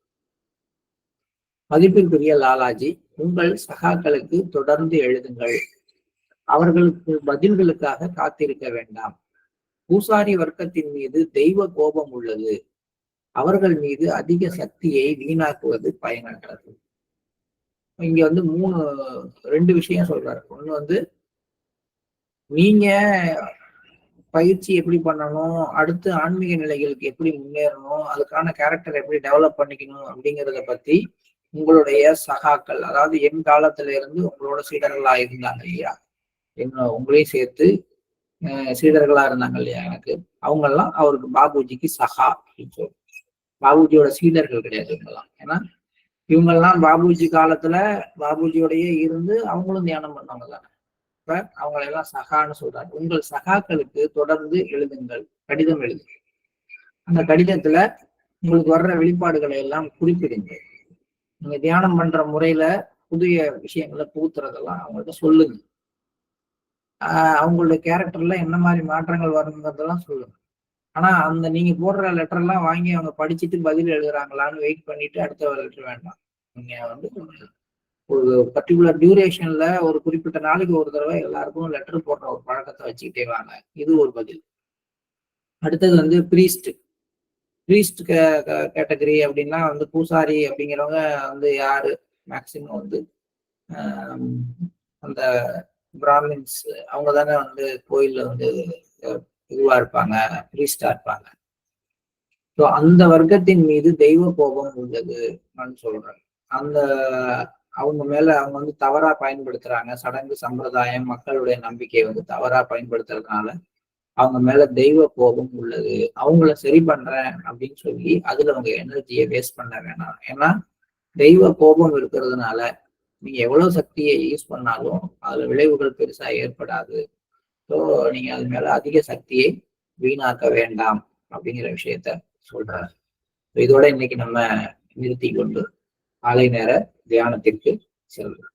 மதிப்பிற்குரிய லாலாஜி, உங்கள் சகாக்களுக்கு தொடர்ந்து எழுதுங்கள். அவர்களுக்கு பதில்களுக்காக காத்திருக்க வேண்டாம். பூசாரி வர்க்கத்தின் மீது தெய்வ கோபம் உள்ளது. அவர்கள் மீது அதிக சக்தியை வீணாக்குவது பயனற்றது. இங்க வந்து 2 விஷயம் சொல்றாரு. ஒண்ணு வந்து நீங்க பயிற்சி எப்படி பண்ணணும், அடுத்து ஆன்மீக நிலைகளுக்கு எப்படி முன்னேறணும், அதுக்கான கேரக்டர் எப்படி டெவலப் பண்ணிக்கணும் அப்படிங்கிறத பத்தி உங்களுடைய சகாக்கள், அதாவது என் காலத்துல இருந்து உங்களோட சீடர்களா இருந்தாங்க இல்லையா, உங்களையும் சேர்த்து சீடர்களா இருந்தாங்க இல்லையா எனக்கு, அவங்க எல்லாம் அவருக்கு பாபுஜிக்கு சகா அப்படின்னு சொல்லு. பாபுஜியோட சீடர்கள் கிடையாது இவங்கெல்லாம். ஏன்னா இவங்கெல்லாம் பாபுஜி காலத்துல பாபுஜியோடயே இருந்து அவங்களும் தியானம் பண்ணவங்க தானே. இப்ப அவங்களெல்லாம் சகான்னு சொல்றாங்க. உங்கள் சகாக்களுக்கு தொடர்ந்து எழுதுங்கள், கடிதம் எழுதுங்க. அந்த கடிதத்துல உங்களுக்கு வர்ற வெளிப்பாடுகளை எல்லாம் குறிப்பிடுங்க. நீங்க தியானம் பண்ற முறையில புதிய விஷயங்களை புகுத்துறதெல்லாம் அவங்கள்ட்ட சொல்லுங்க. அவங்களுடைய கேரக்டர்ல என்ன மாதிரி மாற்றங்கள் வரணுங்கிறதெல்லாம் சொல்லுங்க. ஆனா அந்த நீங்க போடுற லெட்டர் எல்லாம் வாங்கி அவங்க படிச்சுட்டு பதில் எழுதுறாங்களான்னு வெயிட் பண்ணிட்டு அடுத்த லெட்டர் வேண்டாம். நீங்க வந்து ஒரு பர்டிகுலர் டியூரேஷன்ல ஒரு குறிப்பிட்ட நாளைக்கு ஒரு தடவை எல்லாருக்கும் லெட்டர் போடுற ஒரு பழக்கத்தை வச்சுக்கிட்டே வாங்க. இது ஒரு பதில். அடுத்தது வந்து பிரீஸ்ட் கேட்டகரி அப்படின்னா வந்து பூசாரி அப்படிங்கிறவங்க வந்து யாரு, மேக்சிமம் வந்து அந்த பிராமின்ஸ் அவங்க தானே வந்து கோயில்ல வந்து இதுவா இருப்பாங்க, பிரீஸ்டா இருப்பாங்க. ஸோ அந்த வர்க்கத்தின் மீது தெய்வ கோபம் உள்ளது சொல்றேன். அந்த அவங்க மேல அவங்க வந்து தவறா பயன்படுத்துறாங்க, சடங்கு சம்பிரதாயம் மக்களுடைய நம்பிக்கையை வந்து தவறா பயன்படுத்துறதுனால அவங்க மேல தெய்வ கோபம் உள்ளது. அவங்கள சரி பண்றேன் அப்படின்னு சொல்லி அதுல அவங்க எனர்ஜியை வேஸ்ட் பண்ண வேணாம். ஏன்னா தெய்வ கோபம் இருக்கிறதுனால நீங்க எவ்வளவு சக்தியை யூஸ் பண்ணாலும் அதுல விளைவுகள் பெருசா ஏற்படாது. ஸோ நீங்க அது மேல அதிக சக்தியை வீணாக்க வேண்டாம் அப்படிங்கிற விஷயத்த சொல்றாரு. இதோட இன்னைக்கு நம்ம நிறுத்தி கொண்டு காலை நேர தியானத்திற்கு செல்வோம்.